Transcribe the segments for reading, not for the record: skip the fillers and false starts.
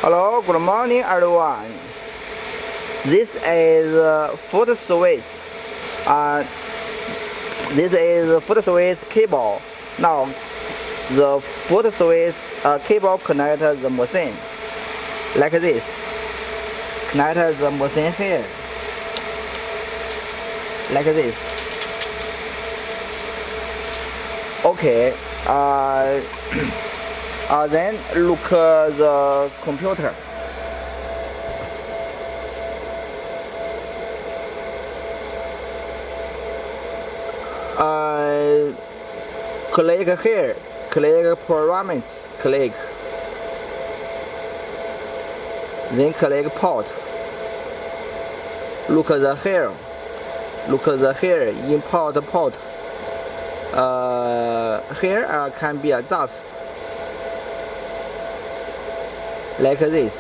Hello, good morning everyone. This is foot switch. This is foot switch cable. Now the foot switch cable connect the machine like this. Connect the machine here like this. Okay. Then look the computer. Click here, click programs, click. Then click port. Look the here, import port. Here can be adjusted like this.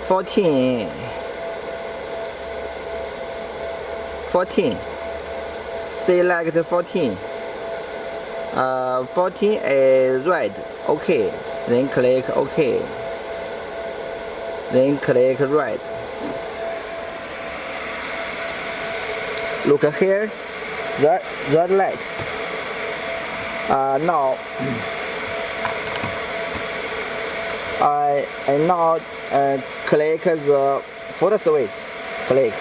Fourteen. Select 14. 14 is red. OK. Then click OK. Then click red. Look here. Red light. Now I now click the foot switch. Click.